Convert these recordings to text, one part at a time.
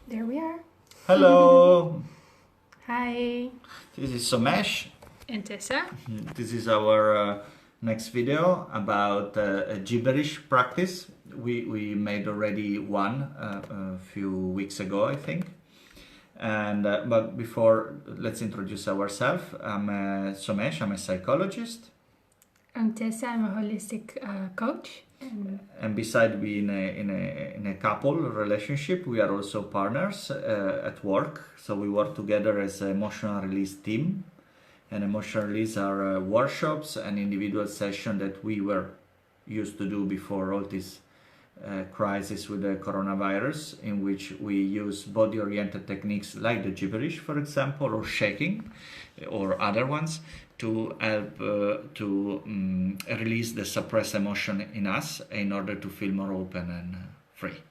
There we are. Hello, Hi. this is Somesh. And Tessa. This is our next video about gibberish practice. We made already one a few weeks ago, I think. And but before, let's introduce ourselves. I'm Somesh. I'm a psychologist. I'm Tessa. I'm a holistic coach. And beside being in a couple relationship, we are also partners at work. So we work together as an emotional release team. And emotional release are workshops and individual sessions that we were used to do before all this crisis with the coronavirus, in which we use body-oriented techniques like the gibberish, for example, or shaking, or other ones, to help to release the suppressed emotion in us in order to feel more open and free.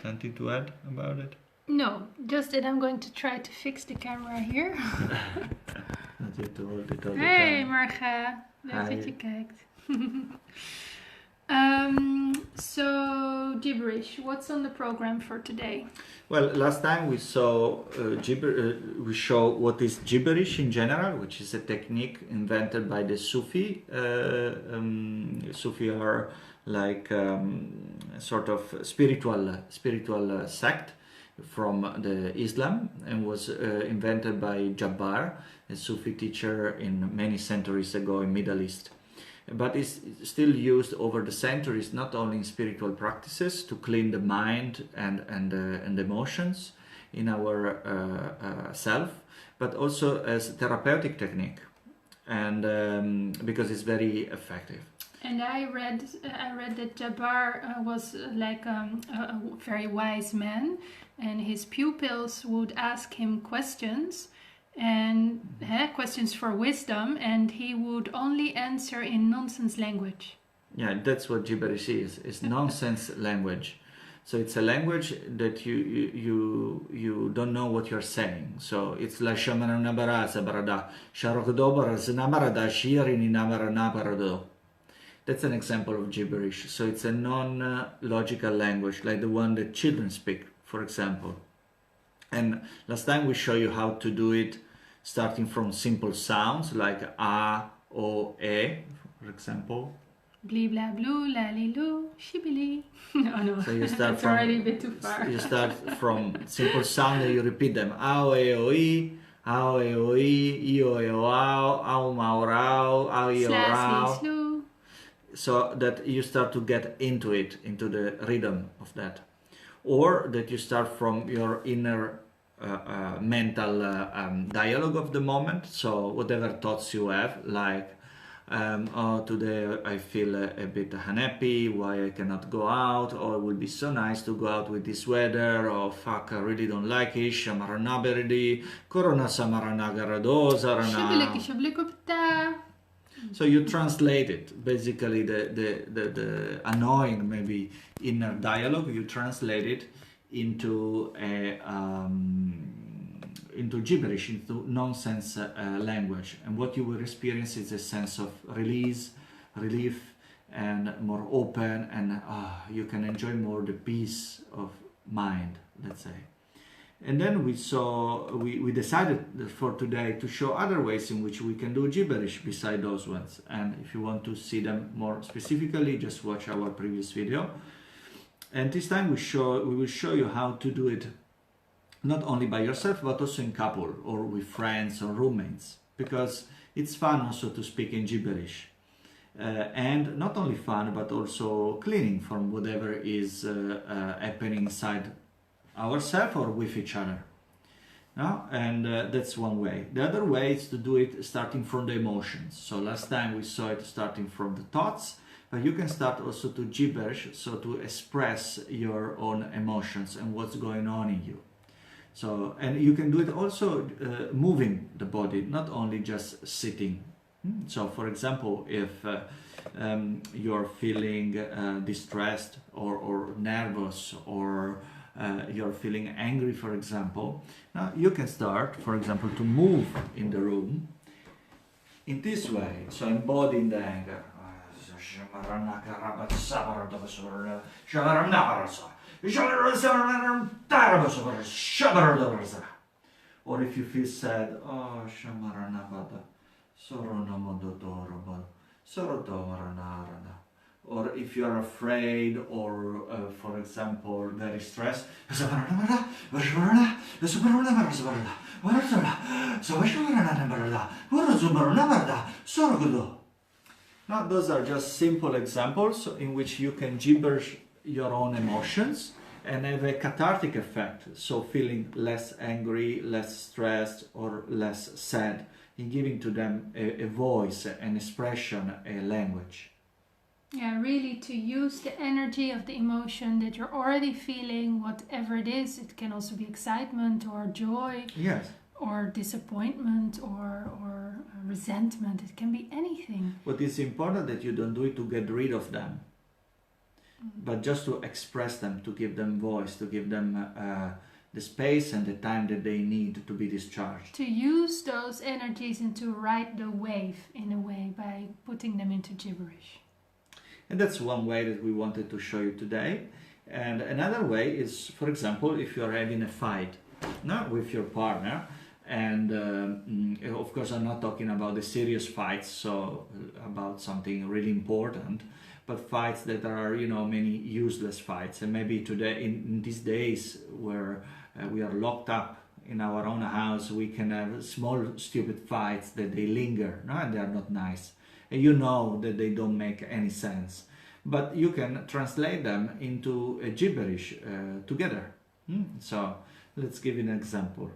Something to add about it? No, just that I'm going to try to fix the camera here. Dat je te hold it all the Hey time. Marga, leuk Hi. dat je kijkt. So gibberish, what's on the program for today? Well, last time we saw we show what is gibberish in general, which is a technique invented by the Sufi. Sufi are like sort of spiritual sect from the Islam, and was invented by Jabbar, a Sufi teacher in many centuries ago in Middle East. But it's still used over the centuries, not only in spiritual practices to clean the mind and emotions in our self, but also as therapeutic technique, and because it's very effective. And I read that Jabbar was like a very wise man, and his pupils would ask him questions, and questions for wisdom, and he would only answer in nonsense language. Yeah, that's what gibberish is. It's nonsense language. So it's a language that you don't know what you're saying. So it's la shamanabaraza barada sharodobarazanamarada shirininamaranabarado. That's an example of gibberish. So it's a non-logical language, like the one that children speak, for example. And last time we show you how to do it starting from simple sounds like a, o, e, for example. Blee blah blue, lally loo, shibili. Oh no, So you start that's from already a bit too far. You start from simple sound and you repeat them. Ao e o i, ao e o i o e o ao, ao mau rao, ao i o Sla, rao. slee, sloo. So that you start to get into it, into the rhythm of that. Or that you start from your inner mental dialogue of the moment. So whatever thoughts you have, like oh, today I feel a bit unhappy, why I cannot go out, or it would be so nice to go out with this weather, or fuck, I really don't like it, shamaranaberdi, corona samaranagaradosarana. Shubiliki, shubilikupta. So you translate it, basically the annoying maybe inner dialogue, you translate it into into gibberish, into nonsense language, and what you will experience is a sense of release, relief, and more open, and you can enjoy more the peace of mind, let's say. And then we decided for today to show other ways in which we can do gibberish beside those ones. And if you want to see them more specifically, just watch our previous video. And this time we will show you how to do it not only by yourself, but also in couple or with friends or roommates, because it's fun also to speak in gibberish. And not only fun, but also cleaning from whatever is happening inside ourselves or with each other. No? And that's one way. The other way is to do it starting from the emotions. So last time we saw it starting from the thoughts, but you can start also to gibberish, so to express your own emotions and what's going on in you. So, and you can do it also moving the body, not only just sitting. So for example, if you're feeling distressed or nervous, or you're feeling angry, for example, now you can start, for example, to move in the room in this way, so embodying the anger. Or if you feel sad, oh, shamaranavada, soronamadodorobal, sorodomaranarana. Or if you are afraid or, for example, very stressed, now, those are just simple examples in which you can gibberish your own emotions and have a cathartic effect, so feeling less angry, less stressed, or less sad, in giving to them a voice, an expression, a language. Yeah, really to use the energy of the emotion that you're already feeling, whatever it is. It can also be excitement or joy. Yes. Or disappointment or resentment. It can be anything. But it's important that you don't do it to get rid of them, but just to express them, to give them voice, to give them the space and the time that they need to be discharged. To use those energies and to ride the wave in a way by putting them into gibberish. And that's one way that we wanted to show you today. And another way is, for example, if you're having a fight with your partner, and of course I'm not talking about the serious fights, so about something really important, but fights that are, many useless fights. And maybe today, in these days where we are locked up in our own house, we can have small stupid fights that they linger, and they are not nice. And you know that they don't make any sense. But you can translate them into a gibberish together. So let's give you an example.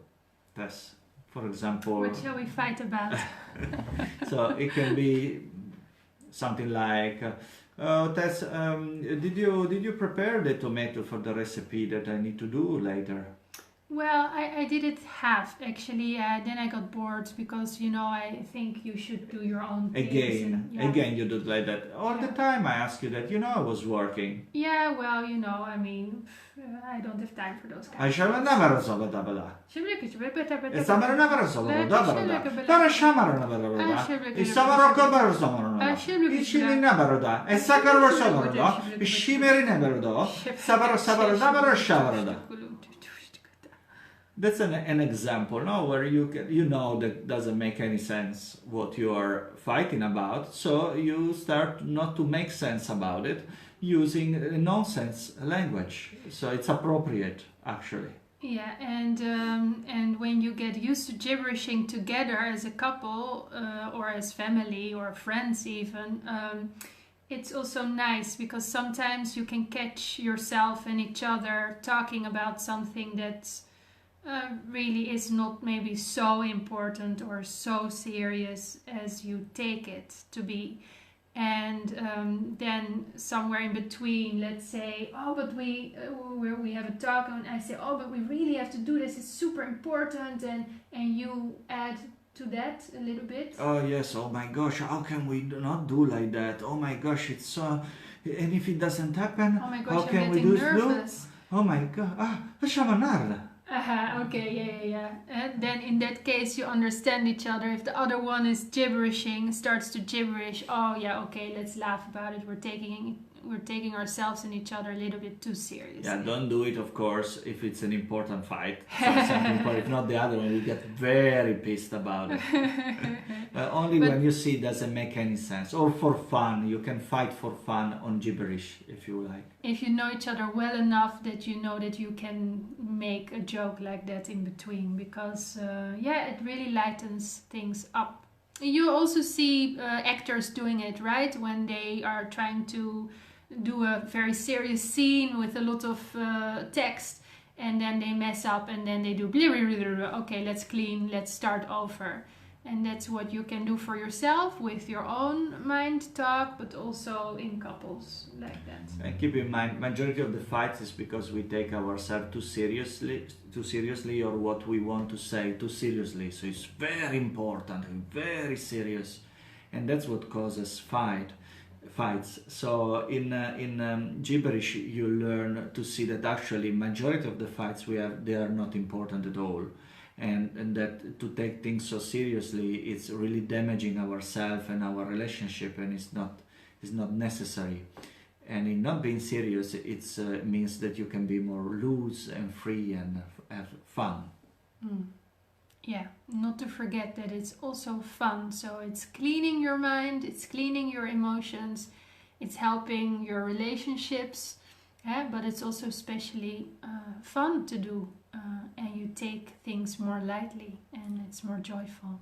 Tess, for example... What shall we fight about? So it can be something like... Tess, did you prepare the tomato for the recipe that I need to do later? Well, I did it half actually. Then I got bored because I think you should do your own things. Again, you do it like that all the time. I ask you that. I was working. Yeah, well, I mean, I don't have time for those I kinds shall of never solve it. It's summer never solve it. There is summer never. It's summer cover summer. It's chilly never da. It's summer summer da. It's shimmery never da. Summer never shower da. That's an example, where that doesn't make any sense what you are fighting about, so you start not to make sense about it using a nonsense language. So it's appropriate, actually. Yeah, and when you get used to gibberishing together as a couple or as family or friends even, it's also nice because sometimes you can catch yourself and each other talking about something that's really is not maybe so important or so serious as you take it to be. And then somewhere in between, let's say, but we have a talk, and I say, but we really have to do this, it's super important, and you add to that a little bit. Oh yes, oh my gosh, how can we not do like that? Oh my gosh, it's so... And if it doesn't happen, oh my gosh, how can I'm we getting do nervous. Oh my god, lasciamo andare. Okay, yeah. And then in that case you understand each other. If the other one is gibberishing, starts to gibberish, oh yeah, okay, let's laugh about it. We're taking ourselves and each other a little bit too seriously. Yeah, don't do it, of course, if it's an important fight. So if not the other one, you get very pissed about it. Only when you see it doesn't make any sense. Or for fun. You can fight for fun on gibberish, if you like. If you know each other well enough that you know that you can make a joke like that in between. Because, it really lightens things up. You also see actors doing it, right? When they are trying to do a very serious scene with a lot of text, and then they mess up, and then they do okay, let's clean, let's start over. And that's what you can do for yourself with your own mind talk, but also in couples like that. And keep in mind, majority of the fights is because we take ourselves too seriously, or what we want to say too seriously. So it's very important and very serious, and that's what causes fights. So in gibberish, you learn to see that actually majority of the fights we have, they are not important at all. And that to take things so seriously, it's really damaging ourselves and our relationship, and it's not necessary. And in not being serious, it means that you can be more loose and free and have fun. Yeah, not to forget that it's also fun. So it's cleaning your mind, it's cleaning your emotions, it's helping your relationships, but it's also especially fun to do, and you take things more lightly and it's more joyful.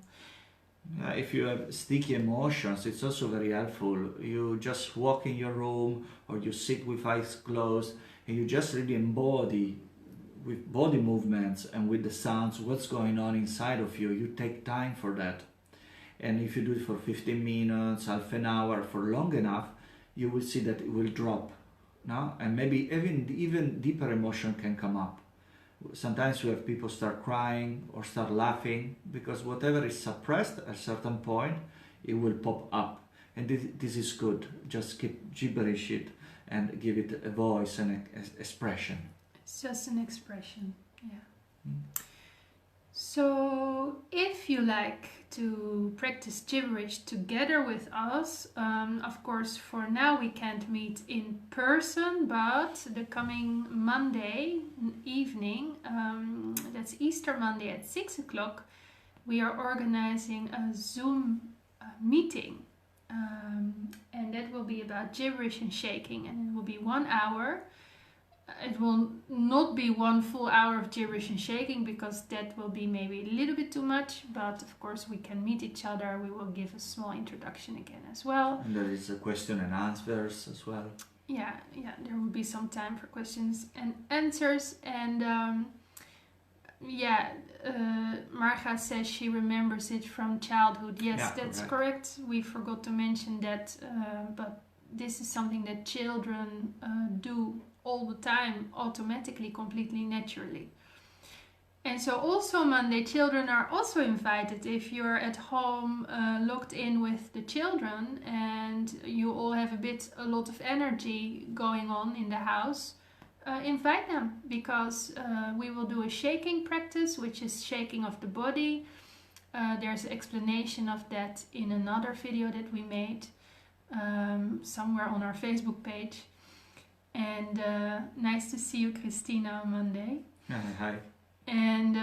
If you have sticky emotions, it's also very helpful. You just walk in your room or you sit with eyes closed and you just really embody with body movements and with the sounds what's going on inside of you. You take time for that. And if you do it for 15 minutes, half an hour, for long enough, you will see that it will drop. No? And maybe even deeper emotion can come up. Sometimes we have people start crying or start laughing because whatever is suppressed at a certain point, it will pop up. And this is good. Just keep gibberish it and give it a voice and expression. It's just an expression, yeah. So if you like to practice gibberish together with us, of course for now we can't meet in person, but the coming Monday evening, that's Easter Monday at 6 o'clock, we are organizing a Zoom meeting, and that will be about gibberish and shaking, and it will be 1 hour. It will not be 1 full hour of gibberish and shaking because that will be maybe a little bit too much, but of course we can meet each other. We will give a small introduction again as well. And there is a question and answers as well. Yeah, there will be some time for questions and answers. And Marga says she remembers it from childhood. Yes, Yeah, that's correct. We forgot to mention that, but this is something that children do all the time, automatically, completely naturally. And so also Monday, children are also invited. If you're at home locked in with the children and you all have a lot of energy going on in the house, invite them, because we will do a shaking practice, which is shaking of the body. There's an explanation of that in another video that we made somewhere on our Facebook page. And nice to see you, Christina, on Monday. Hi. And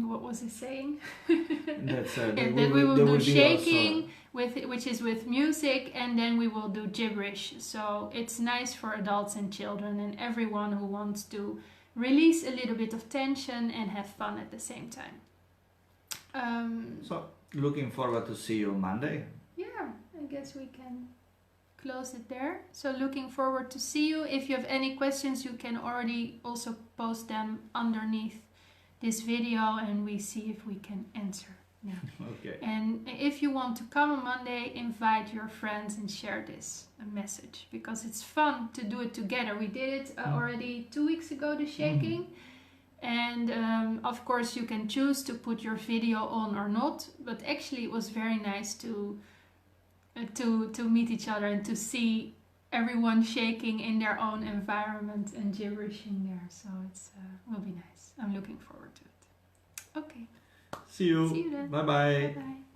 what was I saying? That's, and then we will do shaking, which is with music, and then we will do gibberish. So it's nice for adults and children and everyone who wants to release a little bit of tension and have fun at the same time. So looking forward to see you on Monday. Yeah, I guess we can close it there. So looking forward to see you. If you have any questions, you can already also post them underneath this video and we see if we can answer them. Okay. And if you want to come on Monday, invite your friends and share this message, because it's fun to do it together. We did it already 2 weeks ago, the shaking. And of course you can choose to put your video on or not, but actually it was very nice to meet each other and to see everyone shaking in their own environment and gibberishing there. So it's will be nice. I'm looking forward to it. Okay. See you. See you then. Bye bye. Bye bye.